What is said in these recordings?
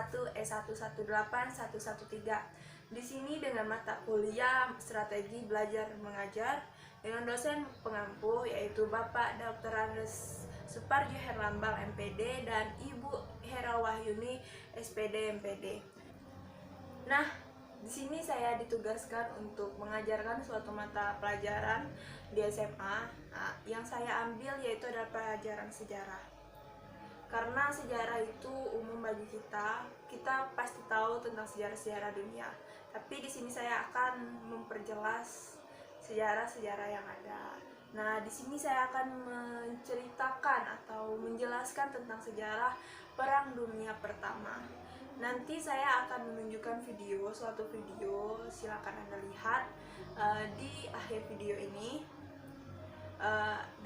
S1181113. Di sini dengan mata kuliah Strategi Belajar Mengajar dengan dosen pengampu yaitu Bapak Dr. Andes Suparjo Herlambang MPD dan Ibu Hera Wahyuni SPD MPD. Nah, di sini saya ditugaskan untuk mengajarkan suatu mata pelajaran di SMA. Yang saya ambil yaitu adalah pelajaran sejarah. Karena sejarah itu umum bagi kita pasti tahu tentang sejarah-sejarah dunia. Tapi di sini saya akan memperjelas sejarah-sejarah yang ada. Nah, di sini saya akan menceritakan atau menjelaskan tentang sejarah Perang Dunia Pertama. Nanti saya akan menunjukkan suatu video, silakan Anda lihat di akhir video ini.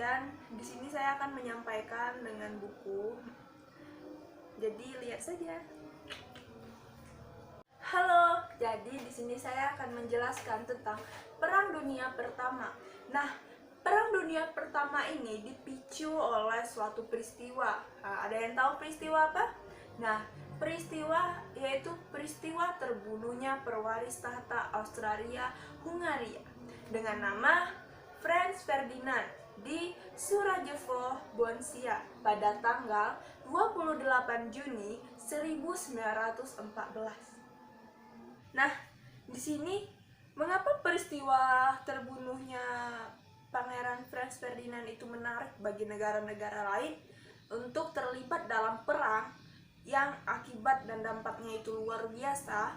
Dan di sini saya akan menyampaikan dengan buku. Jadi lihat saja. Halo, jadi di sini saya akan menjelaskan tentang Perang Dunia Pertama. Nah, Perang Dunia Pertama ini dipicu oleh suatu peristiwa. Ada yang tahu peristiwa apa? Nah, peristiwa yaitu peristiwa terbunuhnya pewaris tahta Austria-Hungaria dengan nama Franz Ferdinand di Sarajevo, Bosnia pada tanggal 28 Juni 1914. Nah, di sini mengapa peristiwa terbunuhnya Pangeran Franz Ferdinand itu menarik bagi negara-negara lain untuk terlibat dalam perang yang akibat dan dampaknya itu luar biasa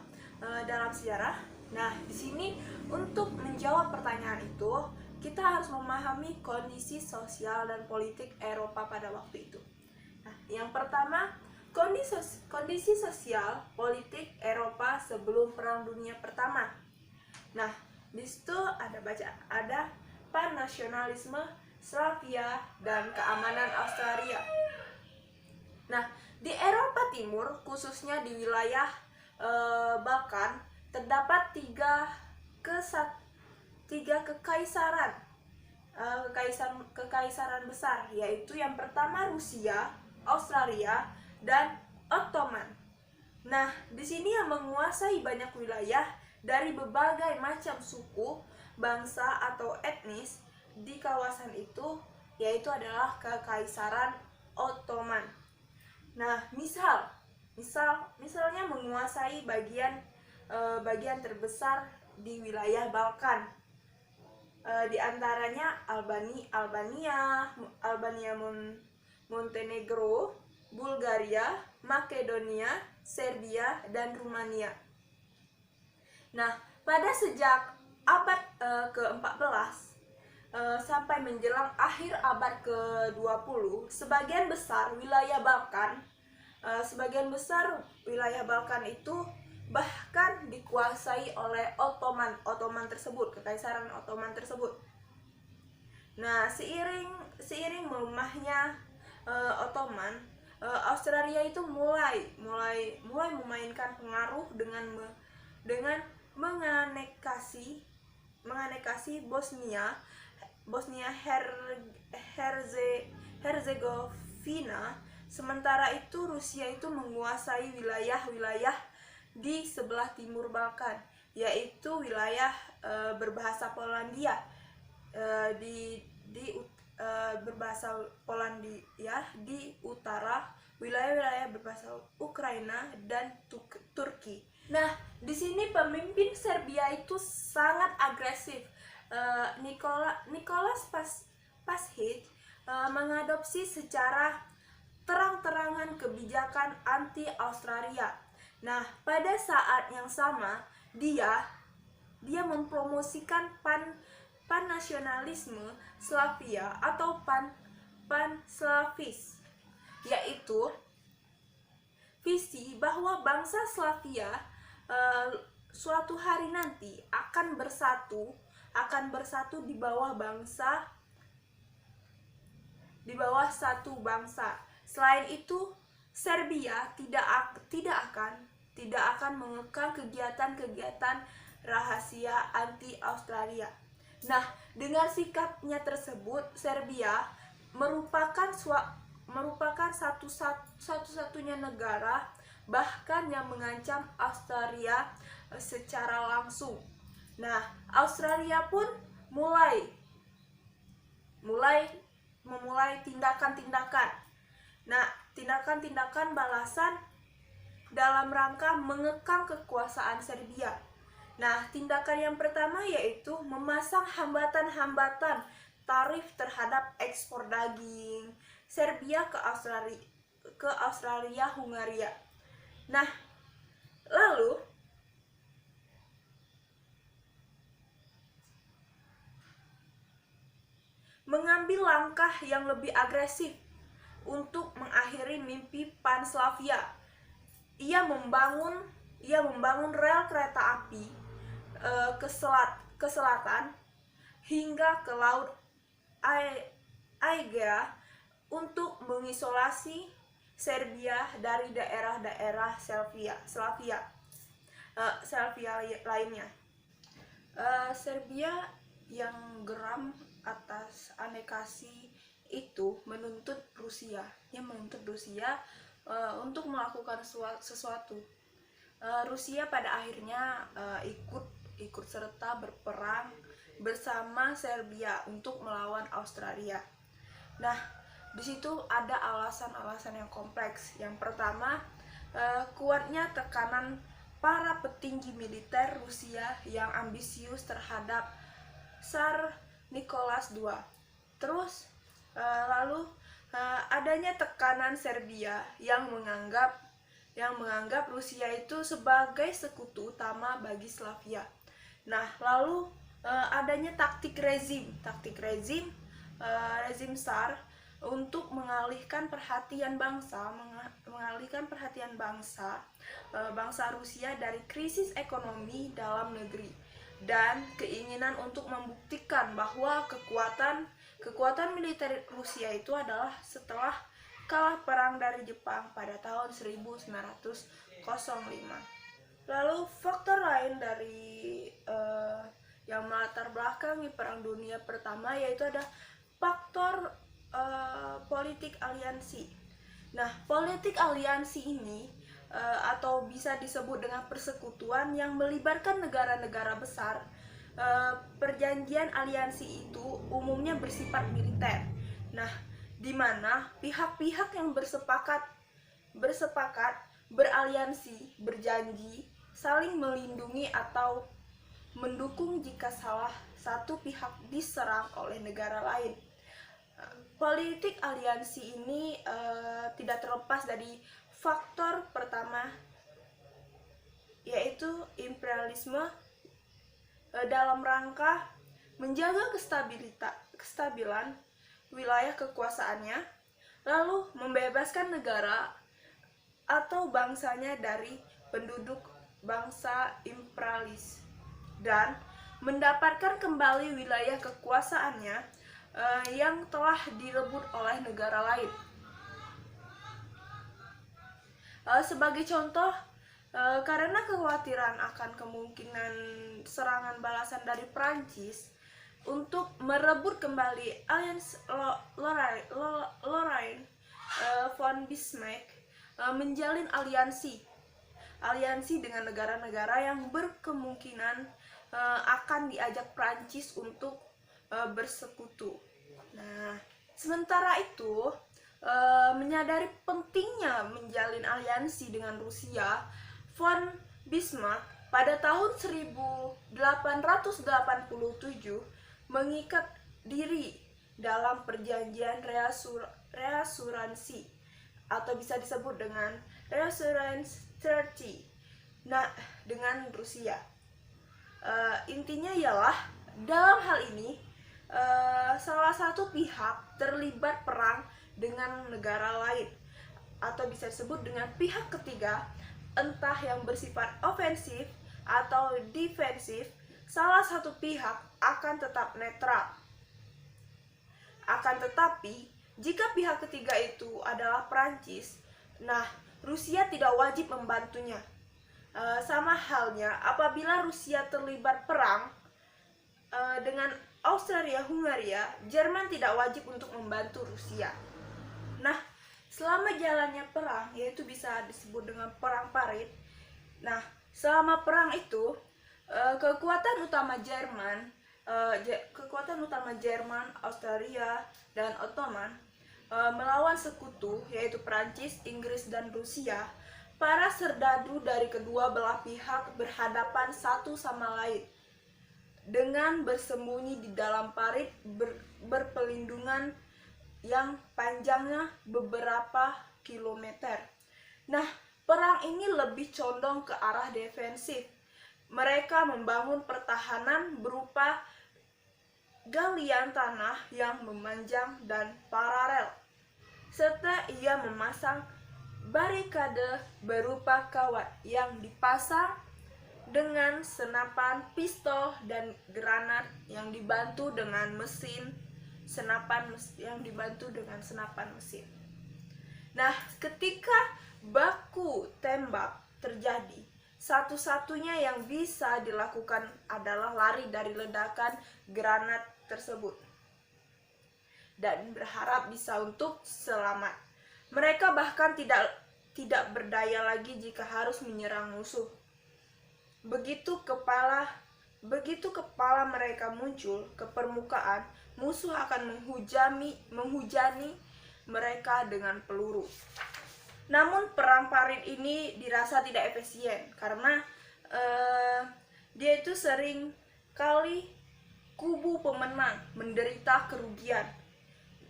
dalam sejarah. Nah, di sini untuk menjawab pertanyaan itu, kita harus memahami kondisi sosial dan politik Eropa pada waktu itu. Nah, yang pertama, kondisi sosial politik Eropa sebelum Perang Dunia Pertama. Nah, di situ ada pan-nasionalisme Slavia dan keamanan Australia. Nah, di Eropa Timur, khususnya di wilayah Balkan, terdapat tiga kekaisaran besar, yaitu yang pertama Rusia, Australia, dan Ottoman. Nah, di sini yang menguasai banyak wilayah dari berbagai macam suku, bangsa atau etnis di kawasan itu yaitu adalah Kekaisaran Ottoman. Nah, misalnya menguasai bagian terbesar di wilayah Balkan. Di antaranya Albania, Montenegro, Bulgaria, Makedonia, Serbia, dan Rumania. Nah, pada sejak abad ke-14 sampai menjelang akhir abad ke-20, sebagian besar wilayah Balkan itu bahkan dikuasai oleh Kekaisaran Ottoman tersebut. Nah, seiring melemahnya Ottoman, Australia itu mulai memainkan pengaruh dengan menganekasi Bosnia Herzegovina. Sementara itu Rusia itu menguasai wilayah-wilayah di sebelah timur Balkan, yaitu wilayah berbahasa Polandia, berbahasa Polandia di utara, wilayah-wilayah berbahasa Ukraina dan Turki. Nah, di sini pemimpin Serbia itu sangat agresif. Nicholas Pashic mengadopsi secara terang-terangan kebijakan anti-Australia. Nah, pada saat yang sama dia mempromosikan pan-nasionalisme Slavia atau pan-Slavis, yaitu visi bahwa bangsa Slavia suatu hari nanti akan bersatu di bawah satu bangsa. Selain itu, Serbia tidak akan mengekang kegiatan rahasia anti Australia. Nah, dengan sikapnya tersebut, Serbia merupakan satu-satunya negara bahkan yang mengancam Australia secara langsung. Nah, Australia pun memulai tindakan-tindakan. Nah, tindakan-tindakan balasan dalam rangka mengekang kekuasaan Serbia. Nah, tindakan yang pertama yaitu memasang hambatan-hambatan tarif terhadap ekspor daging Serbia ke Australia, Hungaria. Nah, lalu mengambil langkah yang lebih agresif untuk mengakhiri mimpi Panslavia. Ia membangun rel kereta api ke selatan hingga ke Laut Aegea untuk mengisolasi Serbia dari daerah-daerah Slavia lainnya. Serbia yang geram atas aneksasi itu menuntut Rusia untuk melakukan sesuatu. Rusia pada akhirnya ikut serta berperang bersama Serbia untuk melawan Australia. Nah, di situ ada alasan-alasan yang kompleks. Yang pertama, kuatnya tekanan para petinggi militer Rusia yang ambisius terhadap Tsar Nicholas II. Terus lalu adanya tekanan Serbia yang menganggap Rusia itu sebagai sekutu utama bagi Slavia. Nah, lalu adanya taktik rezim Tsar untuk mengalihkan perhatian bangsa Rusia dari krisis ekonomi dalam negeri dan keinginan untuk membuktikan bahwa kekuatan militer Rusia itu adalah setelah kalah perang dari Jepang pada tahun 1905. Lalu faktor lain dari yang melatar belakangi Perang Dunia Pertama yaitu ada faktor politik aliansi. Nah, politik aliansi ini atau bisa disebut dengan persekutuan yang melibatkan negara-negara besar. Perjanjian aliansi itu umumnya bersifat militer. Nah, di mana pihak-pihak yang bersepakat beraliansi berjanji saling melindungi atau mendukung jika salah satu pihak diserang oleh negara lain. Politik aliansi ini tidak terlepas dari faktor pertama, yaitu imperialisme dalam rangka menjaga kestabilan wilayah kekuasaannya, lalu membebaskan negara atau bangsanya dari penduduk bangsa imperialis dan mendapatkan kembali wilayah kekuasaannya yang telah direbut oleh negara lain. Sebagai contoh, karena kekhawatiran akan kemungkinan serangan balasan dari Prancis untuk merebut kembali Alliance Lorraine, von Bismarck menjalin aliansi dengan negara-negara yang berkemungkinan akan diajak Prancis untuk bersekutu. Nah, sementara itu menyadari pentingnya menjalin aliansi dengan Rusia, von Bismarck pada tahun 1887 mengikat diri dalam perjanjian reasuransi atau bisa disebut dengan Reassurance Treaty. Nah, dengan Rusia. Intinya ialah dalam hal ini salah satu pihak terlibat perang dengan negara lain atau bisa disebut dengan pihak ketiga, entah yang bersifat ofensif atau defensif. Salah satu pihak akan tetap netral. Akan tetapi, jika pihak ketiga itu adalah Prancis, nah Rusia tidak wajib membantunya. Sama halnya apabila Rusia terlibat perang dengan Australia, Hungaria, Jerman tidak wajib untuk membantu Rusia. Nah, Selama jalannya perang, yaitu bisa disebut dengan perang parit. Nah, selama perang itu kekuatan utama Jerman, Australia, dan Ottoman melawan sekutu yaitu Prancis, Inggris, dan Rusia. Para serdadu dari kedua belah pihak berhadapan satu sama lain dengan bersembunyi di dalam parit berpelindungan yang panjangnya beberapa kilometer. Nah, perang ini lebih condong ke arah defensif. Mereka membangun pertahanan berupa galian tanah yang memanjang dan paralel, serta ia memasang barikade berupa kawat yang dipasang dengan senapan pistol dan granat yang dibantu dengan senapan mesin. Nah, ketika baku tembak terjadi, satu-satunya yang bisa dilakukan adalah lari dari ledakan granat tersebut dan berharap bisa untuk selamat. Mereka bahkan tidak berdaya lagi jika harus menyerang musuh. Begitu kepala mereka muncul ke permukaan, musuh akan menghujani mereka dengan peluru. Namun perang parit ini dirasa tidak efisien karena dia itu sering kali kubu pemenang menderita kerugian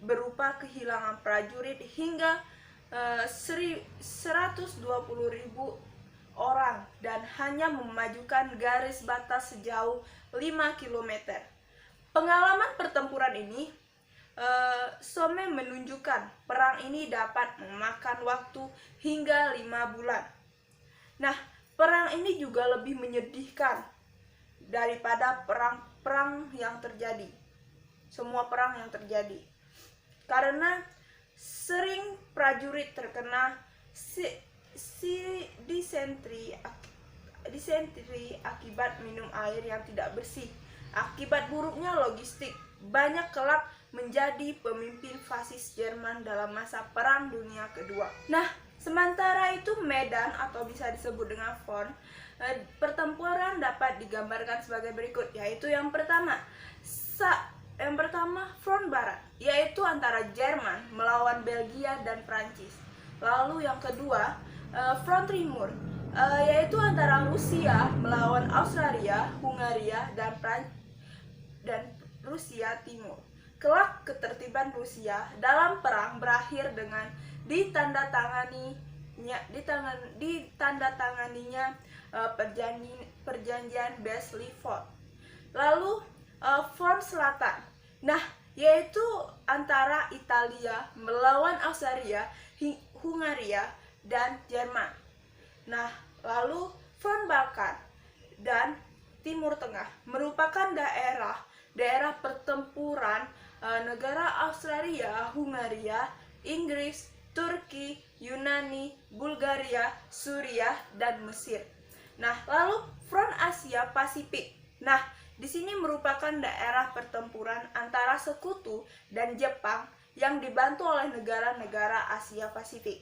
berupa kehilangan prajurit hingga 120.000 orang dan hanya memajukan garis batas sejauh 5 km. Pengalaman pertempuran ini Some menunjukkan perang ini dapat memakan waktu hingga 5 bulan. Nah, perang ini juga lebih menyedihkan daripada perang yang terjadi. Semua perang yang terjadi. Karena sering prajurit terkena disentri akibat minum air yang tidak bersih. Akibat buruknya logistik, banyak kelak menjadi pemimpin fasis Jerman dalam masa Perang Dunia Kedua. Nah, sementara itu medan atau bisa disebut dengan front pertempuran dapat digambarkan sebagai berikut, yaitu yang pertama front barat, yaitu antara Jerman melawan Belgia dan Prancis. Lalu yang kedua front timur, yaitu antara Rusia melawan Australia, Hungaria, dan Rusia Timur. Kelak ketertiban Rusia dalam perang berakhir dengan ditandatanganinya perjanjian Brest-Litovsk. Lalu front selatan, nah, yaitu antara Italia melawan Austria, Hungaria, dan Jerman. Nah, lalu front Balkan dan Timur Tengah merupakan daerah pertempuran negara Australia, Hungaria, Inggris, Turki, Yunani, Bulgaria, Suriah, dan Mesir. Nah, lalu front Asia Pasifik. Nah, di sini merupakan daerah pertempuran antara sekutu dan Jepang yang dibantu oleh negara-negara Asia Pasifik.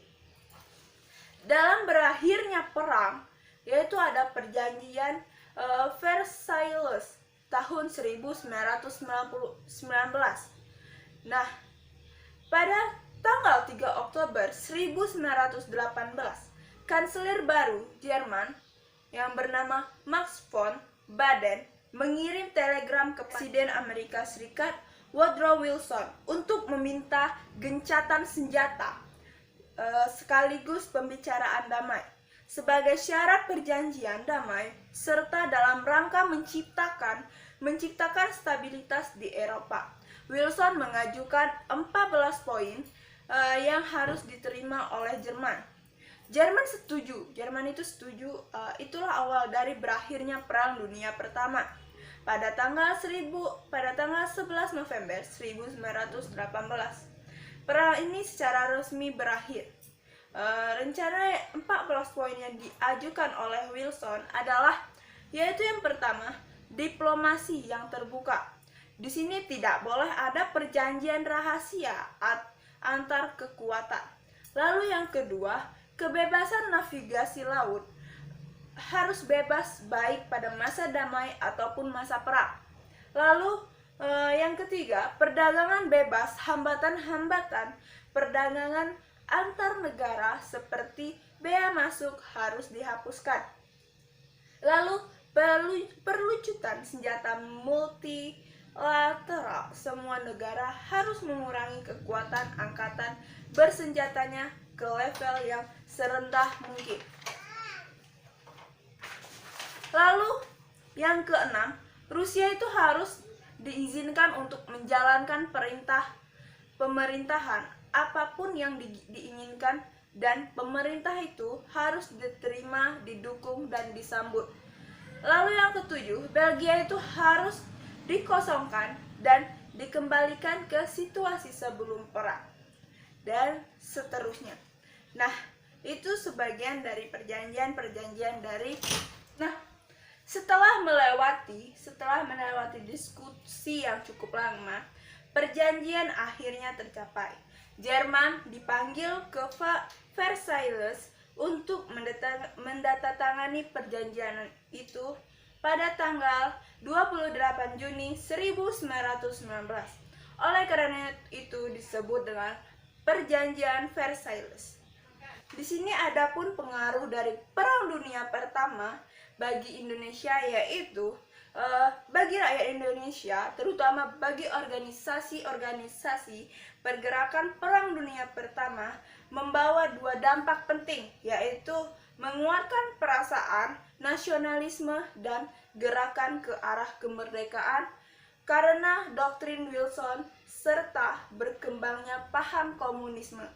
Dalam berakhirnya perang, yaitu ada perjanjian Versailles tahun 1919. Nah, pada tanggal 3 Oktober 1918, kanselir baru Jerman yang bernama Max von Baden mengirim telegram ke Presiden Amerika Serikat Woodrow Wilson untuk meminta gencatan senjata sekaligus pembicaraan damai sebagai syarat perjanjian damai serta dalam rangka menciptakan stabilitas di Eropa. Wilson mengajukan 14 poin yang harus diterima oleh Jerman. Jerman itu setuju. Itulah awal dari berakhirnya Perang Dunia Pertama pada tanggal 11 November 1918. Perang ini secara resmi berakhir. Rencana 14 poin yang diajukan oleh Wilson adalah, yaitu yang pertama, diplomasi yang terbuka. Di sini tidak boleh ada perjanjian rahasia antar kekuatan. Lalu yang kedua, kebebasan navigasi laut harus bebas baik pada masa damai ataupun masa perang. Lalu yang ketiga, perdagangan bebas, hambatan-hambatan perdagangan antar negara seperti bea masuk harus dihapuskan. Lalu perlucutan senjata multilateral, semua negara harus mengurangi kekuatan angkatan bersenjatanya ke level yang serendah mungkin. Lalu yang keenam, Rusia itu harus diizinkan untuk menjalankan pemerintahan apapun yang diinginkan, dan pemerintah itu harus diterima, didukung, dan disambut. Lalu yang ketujuh, Belgia itu harus dikosongkan dan dikembalikan ke situasi sebelum perang, dan seterusnya. Nah, itu sebagian dari perjanjian-perjanjian dari setelah melewati diskusi yang cukup lama, perjanjian akhirnya tercapai. Jerman dipanggil ke Versailles untuk mendatangani perjanjian itu pada tanggal 28 Juni 1919. Oleh karena itu disebut dengan Perjanjian Versailles. Di sini ada pun pengaruh dari Perang Dunia Pertama bagi Indonesia, yaitu bagi rakyat Indonesia, terutama bagi organisasi-organisasi pergerakan Perang Dunia Pertama, membawa dua dampak penting, yaitu menguatkan perasaan nasionalisme dan gerakan ke arah kemerdekaan karena doktrin Wilson serta berkembangnya paham komunisme.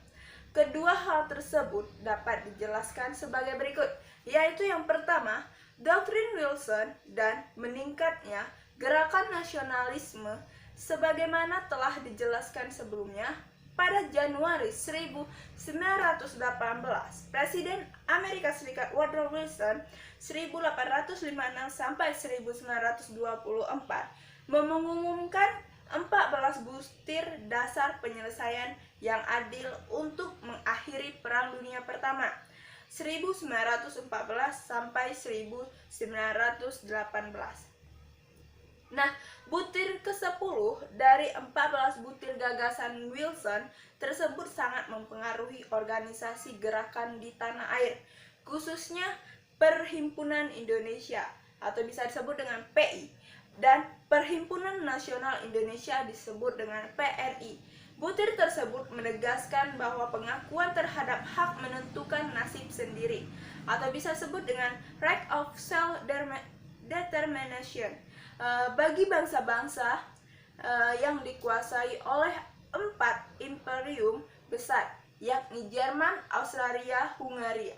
Kedua hal tersebut dapat dijelaskan sebagai berikut, yaitu yang pertama, doktrin Wilson dan meningkatnya gerakan nasionalisme sebagaimana telah dijelaskan sebelumnya. Pada Januari 1918, Presiden Amerika Serikat Woodrow Wilson 1856 sampai 1924 mengumumkan 14 butir dasar penyelesaian yang adil untuk mengakhiri Perang Dunia Pertama 1914 sampai 1918. Nah, butir ke-10 dari 14 butir gagasan Wilson tersebut sangat mempengaruhi organisasi gerakan di tanah air, khususnya Perhimpunan Indonesia atau bisa disebut dengan PI, dan Perhimpunan Nasional Indonesia disebut dengan PNI. Butir tersebut menegaskan bahwa pengakuan terhadap hak menentukan nasib sendiri atau bisa disebut dengan right of self-determination bagi bangsa-bangsa yang dikuasai oleh 4 imperium besar, yakni Jerman, Australia, Hungaria.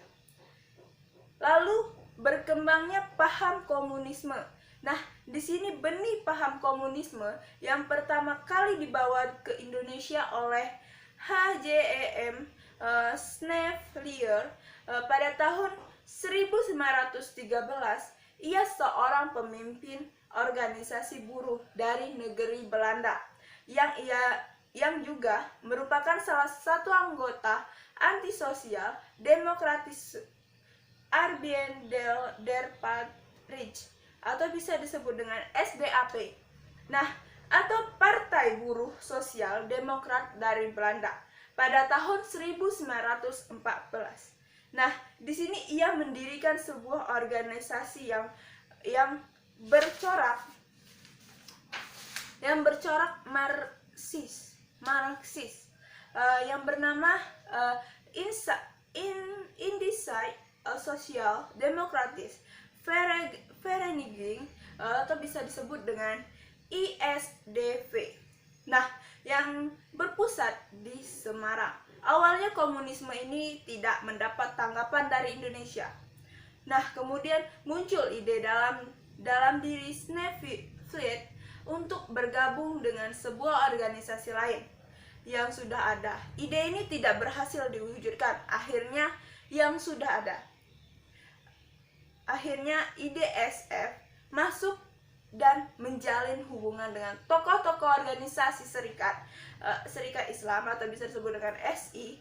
Lalu berkembangnya paham komunisme. Nah, di sini benih paham komunisme yang pertama kali dibawa ke Indonesia oleh H.J.M. Schneeflier pada tahun 1913. Ia seorang pemimpin organisasi buruh dari negeri Belanda yang juga merupakan salah satu anggota antisosial demokratis Arbeid der Partij atau bisa disebut dengan SDAP. Nah, atau Partai Buruh Sosial Demokrat dari Belanda pada tahun 1914. Nah, di sini ia mendirikan sebuah organisasi yang bercorak Marxis yang bernama Indische Social Democratische Vereniging atau bisa disebut dengan ISDV. Nah, yang berpusat di Semarang. Awalnya komunisme ini tidak mendapat tanggapan dari Indonesia. Nah, kemudian muncul ide dalam diri Schneeflier untuk bergabung dengan sebuah organisasi lain yang sudah ada. Ide ini tidak berhasil diwujudkan. Akhirnya IDSF masuk dan menjalin hubungan dengan tokoh-tokoh organisasi Serikat Islam atau bisa disebut dengan SI,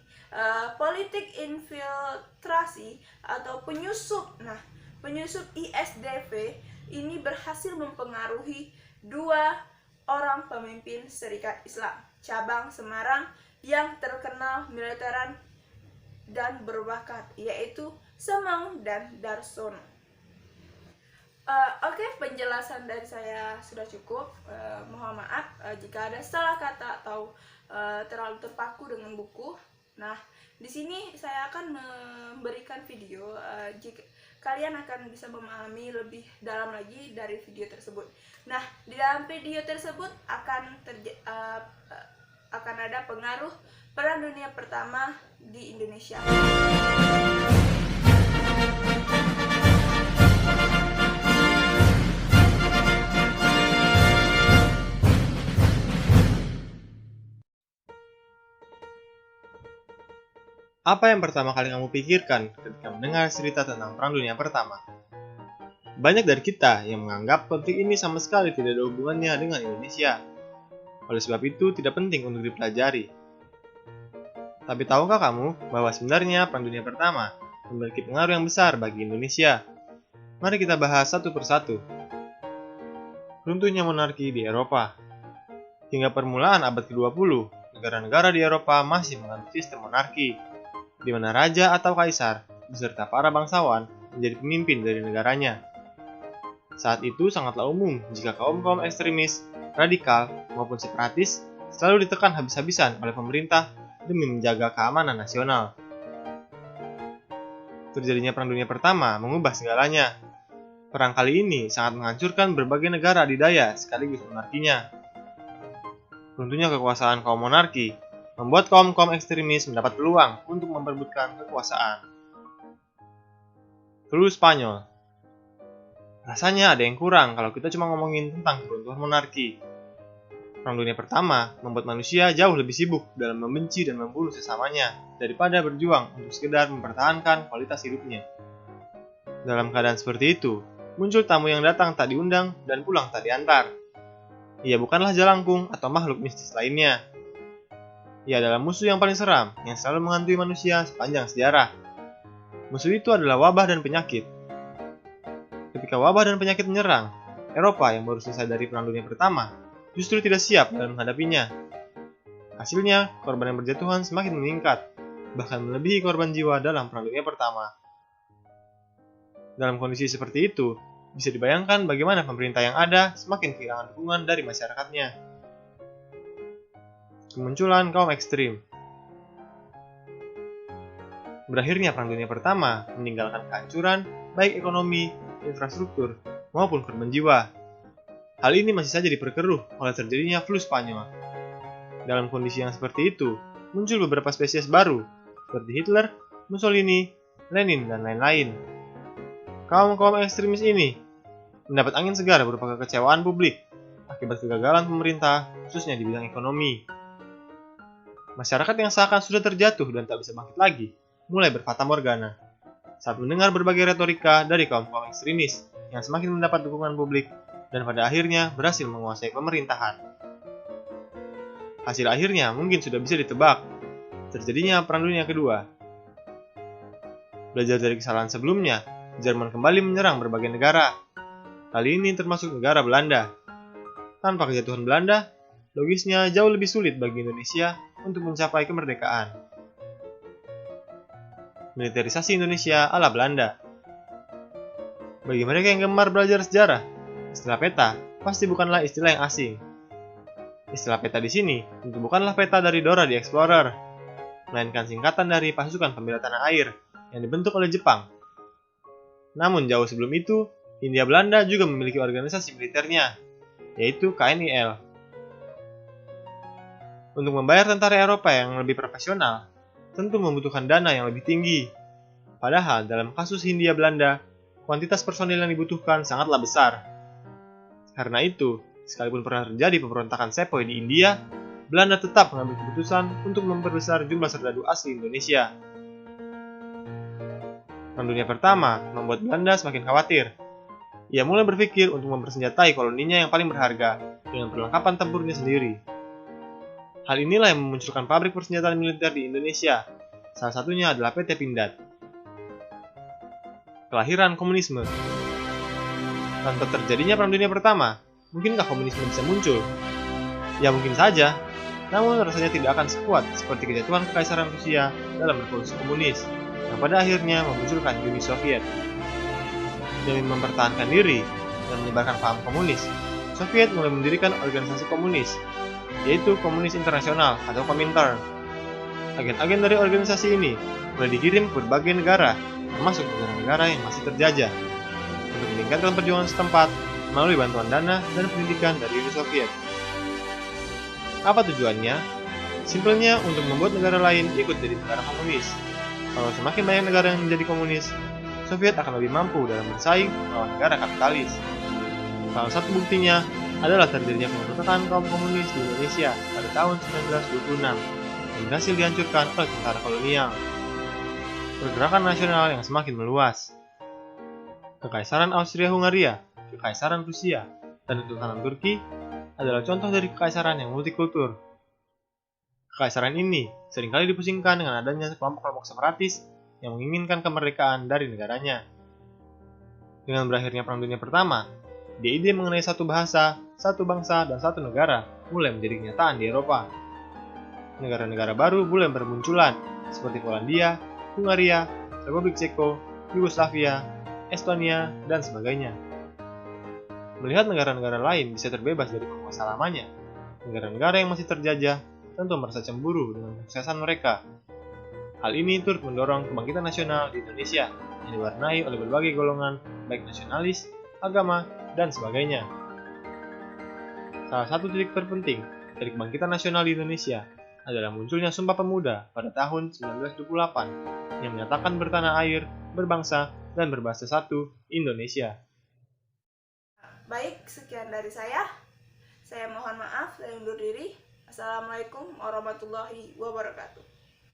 politik infiltrasi atau penyusup. Nah, penyusup ISDV ini berhasil mempengaruhi 2 orang pemimpin Serikat Islam cabang Semarang yang terkenal militeran dan berbakat, yaitu Semaun dan Darsono. Oke, penjelasan dari saya sudah cukup. Mohon maaf jika ada salah kata atau terlalu terpaku dengan buku. Nah, di sini saya akan memberikan video jika kalian akan bisa memahami lebih dalam lagi dari video tersebut. Nah, di dalam video tersebut akan ada pengaruh Perang Dunia Pertama di Indonesia. Apa yang pertama kali kamu pikirkan ketika mendengar cerita tentang Perang Dunia Pertama? Banyak dari kita yang menganggap konflik ini sama sekali tidak ada hubungannya dengan Indonesia. Oleh sebab itu, tidak penting untuk dipelajari. Tapi tahukah kamu bahwa sebenarnya Perang Dunia Pertama memiliki pengaruh yang besar bagi Indonesia? Mari kita bahas satu persatu. Runtuhnya monarki di Eropa. Hingga permulaan abad ke-20, negara-negara di Eropa masih menganut sistem monarki, di mana raja atau kaisar beserta para bangsawan menjadi pemimpin dari negaranya. Saat itu sangatlah umum jika kaum-kaum ekstremis, radikal, maupun separatis selalu ditekan habis-habisan oleh pemerintah demi menjaga keamanan nasional. Terjadinya Perang Dunia Pertama mengubah segalanya. Perang kali ini sangat menghancurkan berbagai negara adidaya sekaligus monarkinya. Runtuhnya kekuasaan kaum monarki membuat kaum-kaum ekstremis mendapat peluang untuk memperebutkan kekuasaan. Flu Spanyol. Rasanya ada yang kurang kalau kita cuma ngomongin tentang keruntuhan monarki. Perang Dunia Pertama membuat manusia jauh lebih sibuk dalam membenci dan membunuh sesamanya daripada berjuang untuk sekedar mempertahankan kualitas hidupnya. Dalam keadaan seperti itu, muncul tamu yang datang tak diundang dan pulang tak diantar. Ia bukanlah jalangkung atau makhluk mistis lainnya. Ia adalah musuh yang paling seram yang selalu menghantui manusia sepanjang sejarah. Musuh itu adalah wabah dan penyakit. Ketika wabah dan penyakit menyerang, Eropa yang baru selesai dari Perang Dunia Pertama justru tidak siap dalam menghadapinya. Hasilnya, korban yang berjatuhan semakin meningkat, bahkan melebihi korban jiwa dalam Perang Dunia Pertama. Dalam kondisi seperti itu, bisa dibayangkan bagaimana pemerintah yang ada semakin kehilangan dukungan dari masyarakatnya. Kemunculan kaum ekstrim. Berakhirnya Perang Dunia Pertama meninggalkan kehancuran baik ekonomi, infrastruktur, maupun korban jiwa. Hal ini masih saja diperkeruh oleh terjadinya flu Spanyol. Dalam kondisi yang seperti itu, muncul beberapa spesies baru, seperti Hitler, Mussolini, Lenin, dan lain-lain. Kaum-kaum ekstremis ini mendapat angin segar berupa kekecewaan publik akibat kegagalan pemerintah, khususnya di bidang ekonomi. Masyarakat yang seakan sudah terjatuh dan tak bisa bangkit lagi, mulai berfatamorgana saat mendengar berbagai retorika dari kaum-kaum ekstremis yang semakin mendapat dukungan publik dan pada akhirnya berhasil menguasai pemerintahan. Hasil akhirnya mungkin sudah bisa ditebak, terjadinya Perang Dunia Kedua. Belajar dari kesalahan sebelumnya, Jerman kembali menyerang berbagai negara. Kali ini termasuk negara Belanda. Tanpa kejatuhan Belanda, logisnya jauh lebih sulit bagi Indonesia untuk mencapai kemerdekaan. Militerisasi Indonesia ala Belanda. Bagi mereka yang gemar belajar sejarah, istilah peta pasti bukanlah istilah yang asing. Istilah peta di sini tentu bukanlah peta dari Dora the Explorer, melainkan singkatan dari pasukan pembela tanah air yang dibentuk oleh Jepang. Namun jauh sebelum itu, Hindia Belanda juga memiliki organisasi militernya, yaitu KNIL. Untuk membayar tentara Eropa yang lebih profesional, tentu membutuhkan dana yang lebih tinggi. Padahal dalam kasus Hindia Belanda, kuantitas personil yang dibutuhkan sangatlah besar. Karena itu, sekalipun pernah terjadi pemberontakan Sepoy di India, Belanda tetap mengambil keputusan untuk memperbesar jumlah serdadu asli Indonesia. Perang Dunia Pertama membuat Belanda semakin khawatir. Ia mulai berpikir untuk mempersenjatai koloninya yang paling berharga dengan perlengkapan tempurnya sendiri. Hal inilah yang memunculkan pabrik persenjataan militer di Indonesia. Salah satunya adalah PT Pindad. Kelahiran komunisme. Tanpa terjadinya Perang Dunia Pertama, mungkinkah komunisme bisa muncul? Ya mungkin saja, namun rasanya tidak akan sekuat seperti kejatuhan Kekaisaran Rusia dalam revolusi komunis, yang pada akhirnya memunculkan Uni Soviet. Demi mempertahankan diri dan menyebarkan paham komunis, Soviet mulai mendirikan organisasi komunis, yaitu Komunis Internasional atau Komintern. Agen-agen dari organisasi ini mulai dikirim ke berbagai negara, termasuk negara-negara yang masih terjajah, untuk meningkatkan perjuangan setempat melalui bantuan dana dan pendidikan dari Uni Soviet. Apa tujuannya? Simpelnya untuk membuat negara lain ikut jadi negara komunis. Kalau semakin banyak negara yang menjadi komunis, Soviet akan lebih mampu dalam bersaing melawan negara kapitalis. Salah satu buktinya adalah terjadinya pemberontakan kaum komunis di Indonesia pada tahun 1926 yang berhasil dihancurkan oleh tentara kolonial. Pergerakan nasional yang semakin meluas. Kekaisaran Austria-Hungaria, Kekaisaran Rusia, dan Kesultanan Turki adalah contoh dari kekaisaran yang multikultur. Kekaisaran ini seringkali dipusingkan dengan adanya kelompok-kelompok separatis yang menginginkan kemerdekaan dari negaranya. Dengan berakhirnya Perang Dunia Pertama, ide mengenai satu bahasa, satu bangsa, dan satu negara mulai menjadi kenyataan di Eropa. Negara-negara baru mulai bermunculan, seperti Polandia, Hungaria, Republik Ceko, Yugoslavia, Estonia, dan sebagainya. Melihat negara-negara lain bisa terbebas dari penguasa lamanya, negara-negara yang masih terjajah tentu merasa cemburu dengan kesuksesan mereka. Hal ini turut mendorong kebangkitan nasional di Indonesia yang diwarnai oleh berbagai golongan, baik nasionalis, agama, dan sebagainya. Salah satu titik terpenting dari kebangkitan nasional di Indonesia adalah munculnya Sumpah Pemuda pada tahun 1928 yang menyatakan bertanah air, berbangsa, dan berbahasa satu Indonesia. Baik, sekian dari saya. Saya mohon maaf dan undur diri. Assalamualaikum warahmatullahi wabarakatuh.